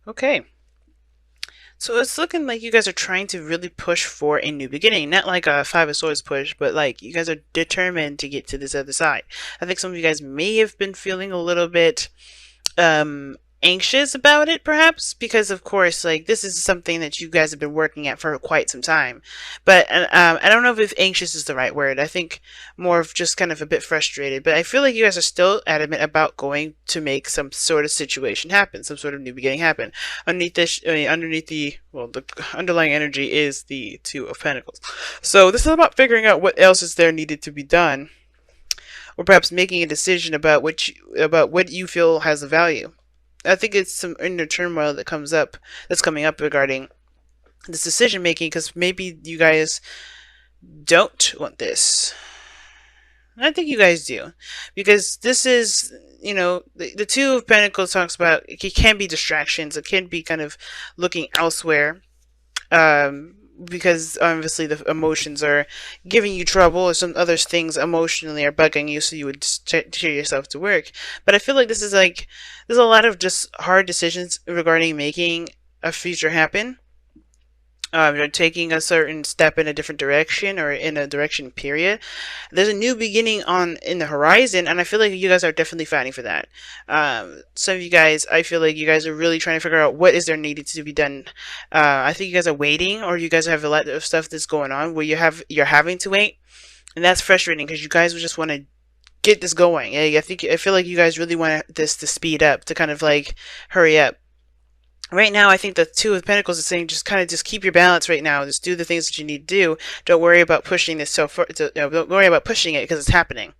Okay. So it's looking like you guys are trying to really push for a new beginning. Not like a Five of Swords push, but like you guys are determined to get to this other side. I think some of you guys may have been feeling a little bit anxious about it, perhaps, because of course, like, this is something that you guys have been working at for quite some time. But I don't know if anxious is the right word. I think more of just kind of a bit frustrated. But I feel like you guys are still adamant about going to make some sort of situation happen, some sort of new beginning happen. Underneath this, underneath the, well, the underlying energy is the Two of Pentacles. So this is about figuring out what else is there needed to be done, or perhaps making a decision about about what you feel has a value. I think it's some inner turmoil that's coming up regarding this decision making, because maybe you guys don't want this. I think you guys do, because this is, the Two of Pentacles talks about it can be distractions. It can be kind of looking elsewhere, because obviously the emotions are giving you trouble, or some other things emotionally are bugging you, so you would tear yourself to work. But I feel like this is like, there's a lot of just hard decisions regarding making a future happen. You're taking a certain step in a different direction, or in a direction period. There's a new beginning on in the horizon, and I feel like you guys are definitely fighting for that. Some of you guys, I feel like you guys are really trying to figure out what is there needed to be done. I think you guys are waiting, or you guys have a lot of stuff that's going on where you're having to wait, and that's frustrating because you guys just want to get this going. I feel like you guys really want this to speed up, to kind of like hurry up. Right now, I think the Two of Pentacles is saying just kind of just keep your balance right now. Just do the things that you need to do. Don't worry about pushing this so far. Don't worry about pushing it because it's happening,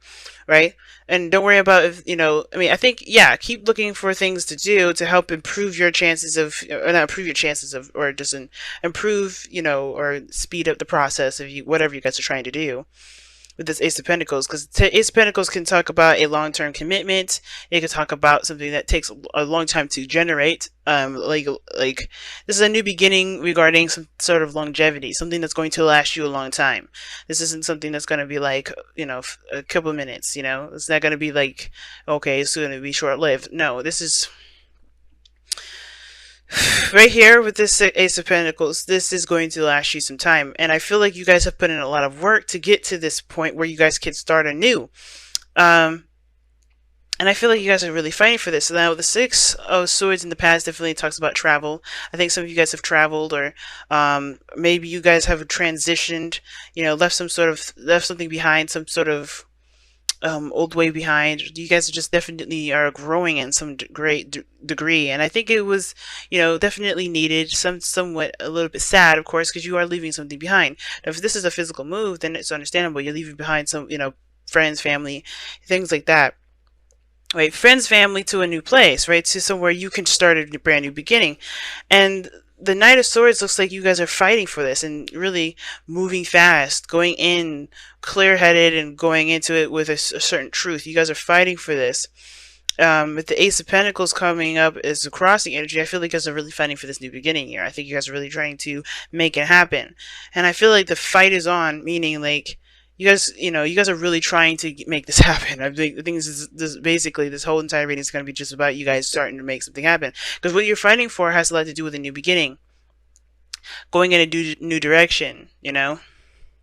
right? And don't worry about if, I mean, I think, yeah, keep looking for things to do to help improve your chances of, or not improve your chances of, or just improve, or speed up the process of whatever you guys are trying to do with this Ace of Pentacles, because Ace of Pentacles can talk about a long-term commitment. It can talk about something that takes a long time to generate. Like this is a new beginning regarding some sort of longevity, something that's going to last you a long time. This isn't something that's going to be like, a couple of minutes. It's not going to be like, okay, it's going to be short-lived. No, this is right here with this Ace of Pentacles. This is going to last you some time, and I feel like you guys have put in a lot of work to get to this point where you guys can start anew. And I feel like you guys are really fighting for this. So now the Six of Swords in the past definitely talks about travel. I think some of you guys have traveled, or maybe you guys have transitioned, left something behind, some sort of old way behind. You guys just definitely are growing in some great degree, and I think it was, definitely needed. Somewhat a little bit sad, of course, because you are leaving something behind. Now, if this is a physical move, then it's understandable. You're leaving behind some, friends, family, things like that. Right, friends, family, to a new place, right, to somewhere you can start a brand new beginning. And the Knight of Swords looks like you guys are fighting for this and really moving fast, going in clear-headed and going into it with a certain truth. You guys are fighting for this. With the Ace of Pentacles coming up as a crossing energy, I feel like you guys are really fighting for this new beginning here. I think you guys are really trying to make it happen. And I feel like the fight is on, meaning like, you guys are really trying to make this happen. I think the thing is, basically, this whole entire reading is going to be just about you guys starting to make something happen. Because what you're fighting for has a lot to do with a new beginning, going in a new direction.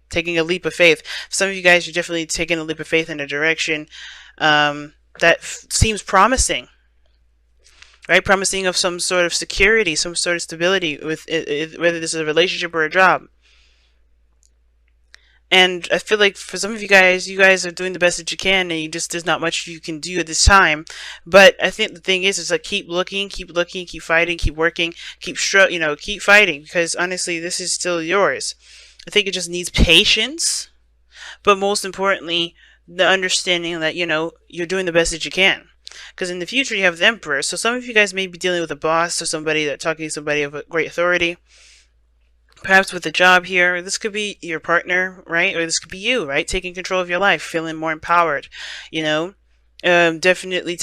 Taking a leap of faith. Some of you guys are definitely taking a leap of faith in a direction that seems promising. Right, promising of some sort of security, some sort of stability with whether this is a relationship or a job. And I feel like for some of you guys are doing the best that you can, and there's not much you can do at this time. But I think the thing is like, keep looking, keep fighting, keep working, keep fighting, because honestly, this is still yours. I think it just needs patience, but most importantly, the understanding that, you're doing the best that you can. Because in the future, you have the Emperor. So some of you guys may be dealing with a boss, or somebody talking to somebody of great authority. Perhaps with a job here, this could be your partner, right? Or this could be you, right? Taking control of your life, feeling more empowered, definitely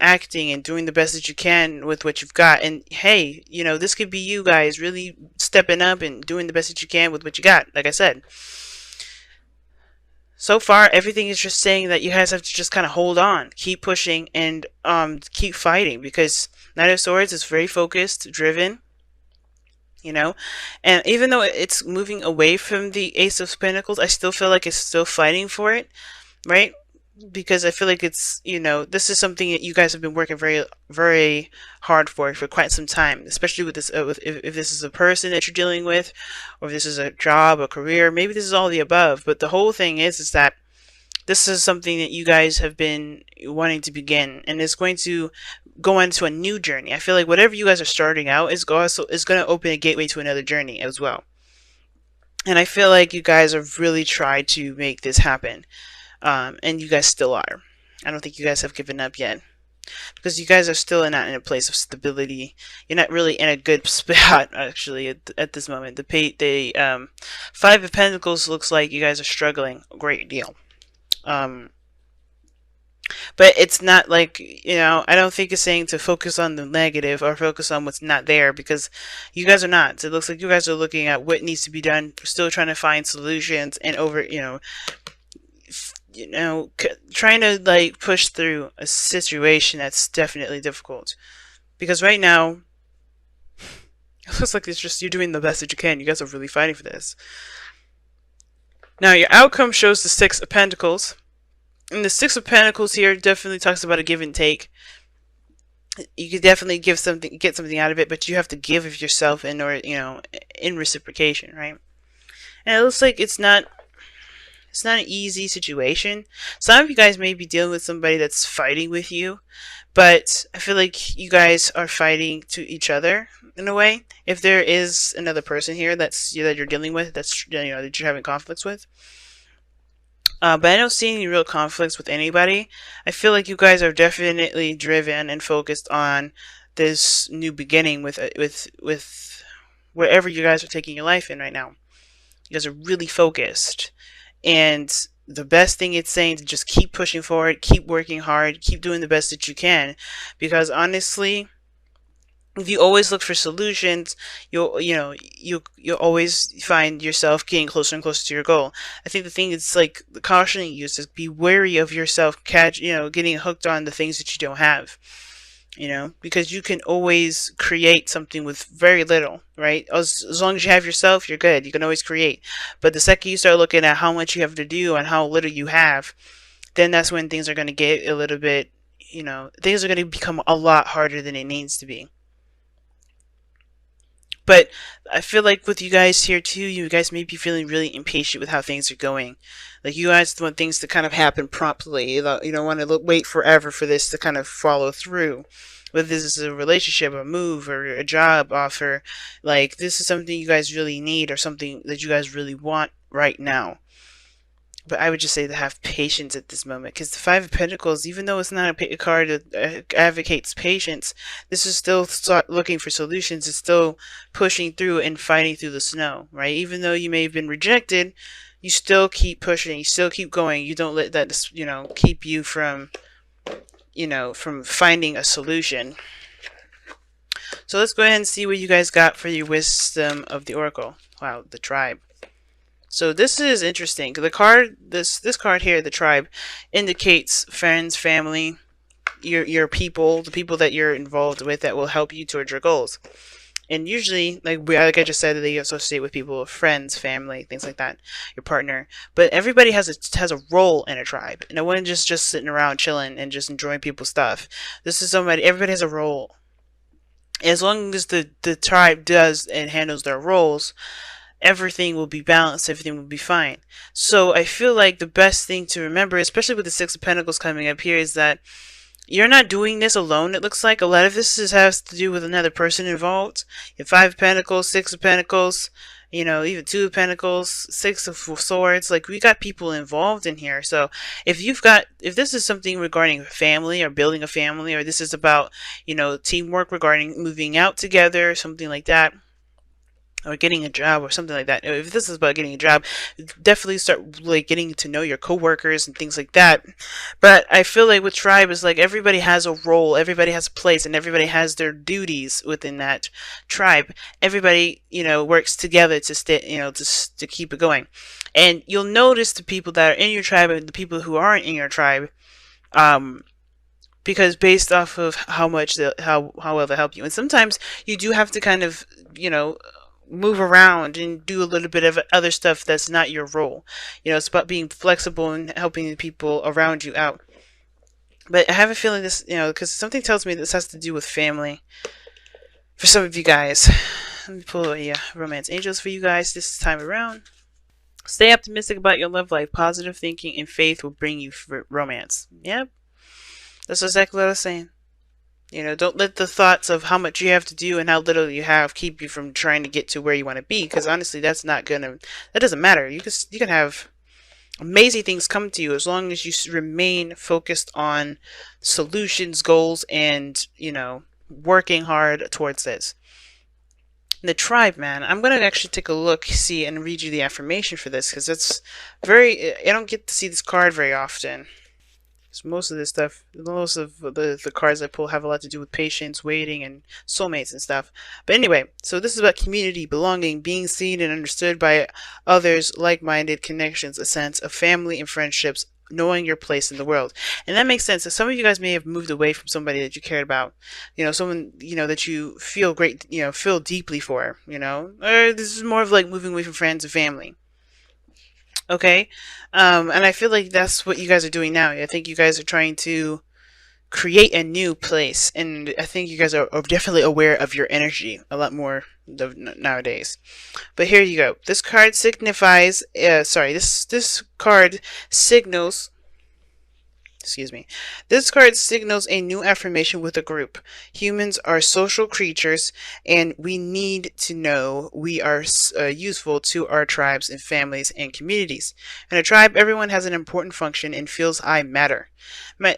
acting and doing the best that you can with what you've got. And hey, this could be you guys really stepping up and doing the best that you can with what you got, like I said. So far, everything is just saying that you guys have to just kind of hold on, keep pushing, and keep fighting, because Knight of Swords is very focused, driven, you know. And even though it's moving away from the Ace of Pentacles, I still feel like it's still fighting for it, right? Because I feel like it's, this is something that you guys have been working very, very hard for quite some time, especially with this, if this is a person that you're dealing with, or if this is a job, a career, maybe this is all the above. But the whole thing is that this is something that you guys have been wanting to begin, and it's going to go into a new journey. I feel like whatever you guys are starting out is going to open a gateway to another journey as well. And I feel like you guys have really tried to make this happen. And you guys still are. I don't think you guys have given up yet, because you guys are still not in a place of stability. You're not really in a good spot, actually, at this moment. The Five of Pentacles looks like you guys are struggling a great deal. But it's not like, I don't think it's saying to focus on the negative or focus on what's not there, because you guys are not. It looks like you guys are looking at what needs to be done, still trying to find solutions, and trying to like push through a situation that's definitely difficult. Because right now, it looks like it's just you're doing the best that you can. You guys are really fighting for this. Now, your outcome shows the Six of Pentacles. And the Six of Pentacles here definitely talks about a give and take. You could definitely get something out of it, but you have to give of yourself in order, in reciprocation, right? And it looks like it's not an easy situation. Some of you guys may be dealing with somebody that's fighting with you, but I feel like you guys are fighting to each other in a way. If there is another person here that you're dealing with, that you're having conflicts with. But I don't see any real conflicts with anybody. I feel like you guys are definitely driven and focused on this new beginning with wherever you guys are taking your life in right now. You guys are really focused. And the best thing it's saying to just keep pushing forward, keep working hard, keep doing the best that you can. Because honestly, if you always look for solutions, you'll always find yourself getting closer and closer to your goal. I think the thing is, like, the cautioning you is to be wary of yourself getting hooked on the things that you don't have. Because you can always create something with very little, right? As long as you have yourself, you're good. You can always create. But the second you start looking at how much you have to do and how little you have, then that's when things are going to get a little bit, things are going to become a lot harder than it needs to be. But I feel like with you guys here too, you guys may be feeling really impatient with how things are going. Like, you guys want things to kind of happen promptly. You don't want to wait forever for this to kind of follow through. Whether this is a relationship, a move, or a job offer, like, this is something you guys really need, or something that you guys really want right now. But I would just say to have patience at this moment, because the Five of Pentacles, even though it's not a card that advocates patience, this is still looking for solutions. It's still pushing through and fighting through the snow, right? Even though you may have been rejected, you still keep pushing. You still keep going. You don't let that, keep you from, from finding a solution. So let's go ahead and see what you guys got for your Wisdom of the Oracle. Wow, the Tribe. So this is interesting. The card, this card here, the Tribe, indicates friends, family, your people, the people that you're involved with that will help you towards your goals. And usually, like I just said, they associate with people, friends, family, things like that, your partner. But everybody has a role in a tribe. No one just sitting around chilling and just enjoying people's stuff. This is somebody. Everybody has a role. As long as the tribe does and handles their roles, everything will be balanced, everything will be fine. So I feel like the best thing to remember, especially with the Six of Pentacles coming up here, is that you're not doing this alone. It looks like a lot of this has to do with another person involved. You have Five of Pentacles, Six of Pentacles, even Two of Pentacles, Six of Swords. Like, we got people involved in here. So if this is something regarding family or building a family, or this is about, teamwork regarding moving out together, something like that, or getting a job or something like that. If this is about getting a job, definitely start like getting to know your coworkers and things like that. But I feel like with tribe is like everybody has a role, everybody has a place, and everybody has their duties within that tribe. Everybody, works together to stay, to keep it going. And you'll notice the people that are in your tribe and the people who aren't in your tribe, um, because based off of how well they help you. And sometimes you do have to kind of, move around and do a little bit of other stuff that's not your role. It's about being flexible and helping the people around you out. But I have a feeling this, because something tells me this has to do with family for some of you guys. Let me pull a romance angels for you guys this time around. Stay optimistic about your love life. Positive thinking and faith will bring you romance. Yep, that's exactly what I was saying. Don't let the thoughts of how much you have to do and how little you have keep you from trying to get to where you want to be. Because honestly, that doesn't matter. You can have amazing things come to you as long as you remain focused on solutions, goals, and working hard towards this. The tribe, man. I'm gonna actually take a look, see, and read you the affirmation for this because it's I don't get to see this card very often. So most of this stuff, most of the cards I pull have a lot to do with patience, waiting, and soulmates and stuff. But anyway, so this is about community, belonging, being seen and understood by others, like-minded connections, a sense of family and friendships, knowing your place in the world. And that makes sense. So some of you guys may have moved away from somebody that you cared about, someone, that you feel great, feel deeply for, or this is more of like moving away from friends and family. Okay. And I feel like that's what you guys are doing now. I think you guys are trying to create a new place. And I think you guys are definitely aware of your energy a lot more nowadays. But here you go. This card signifies, this card signals, excuse me. This card signals a new affirmation with a group. Humans are social creatures, and we need to know we are useful to our tribes and families and communities. In a tribe, everyone has an important function and feels I matter.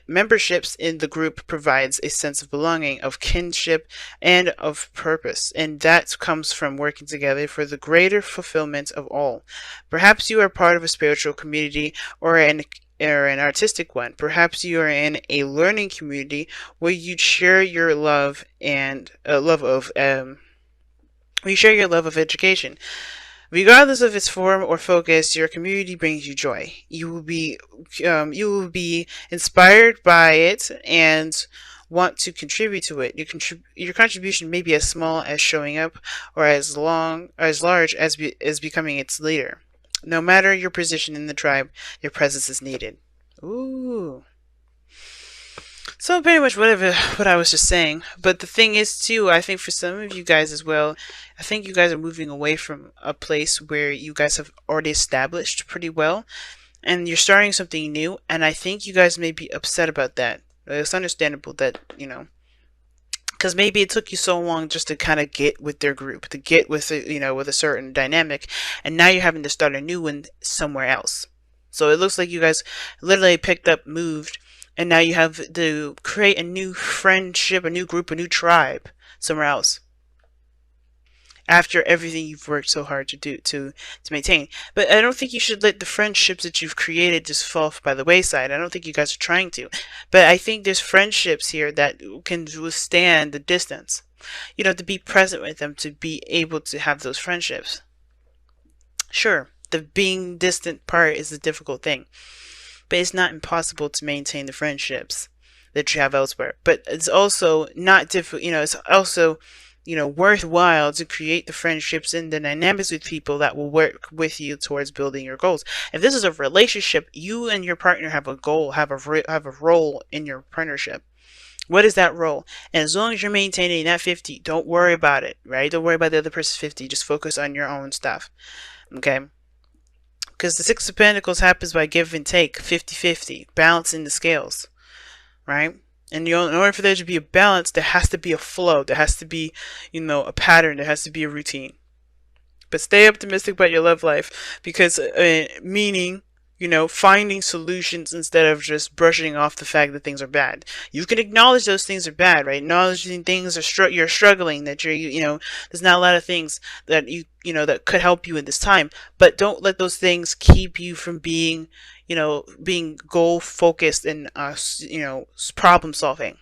Memberships in the group provides a sense of belonging, of kinship, and of purpose, and that comes from working together for the greater fulfillment of all. Perhaps you are part of a spiritual community or an artistic one. Perhaps you are in a learning community where you share your love and you share your love of education. Regardless of its form or focus, your community brings you joy. You will be inspired by it and want to contribute to it. Your contribution may be as small as showing up, or as large as becoming its leader. No matter your position in the tribe, your presence is needed. Ooh. So pretty much what I was just saying. But the thing is too, I think for some of you guys as well, I think you guys are moving away from a place where you guys have already established pretty well, and you're starting something new, and I think you guys may be upset about that. It's understandable that, because maybe it took you so long just to kind of get with their group, to get with with a certain dynamic, and now you're having to start a new one somewhere else. So it looks like you guys literally picked up, moved, and now you have to create a new friendship, a new group, a new tribe somewhere else. After everything you've worked so hard to maintain. But I don't think you should let the friendships that you've created just fall by the wayside. I don't think you guys are trying to. But I think there's friendships here that can withstand the distance. You have to be present with them to be able to have those friendships. Sure, the being distant part is a difficult thing. But it's not impossible to maintain the friendships that you have elsewhere. But it's also not difficult, it's also worthwhile to create the friendships and the dynamics with people that will work with you towards building your goals. If this is a relationship, you and your partner have a goal, have a role in your partnership. What is that role? And as long as you're maintaining that 50, don't worry about it, right? Don't worry about the other person's 50. Just focus on your own stuff, okay? Because the Six of Pentacles happens by give and take, 50-50, balancing the scales, right? And in order for there to be a balance, there has to be a flow. There has to be, a pattern. There has to be a routine. But stay optimistic about your love life, because meaning finding solutions instead of just brushing off the fact that things are bad. You can acknowledge those things are bad, right? Acknowledging things are you're struggling, that there's not a lot of things that that could help you in this time, but don't let those things keep you from being goal focused and problem solving.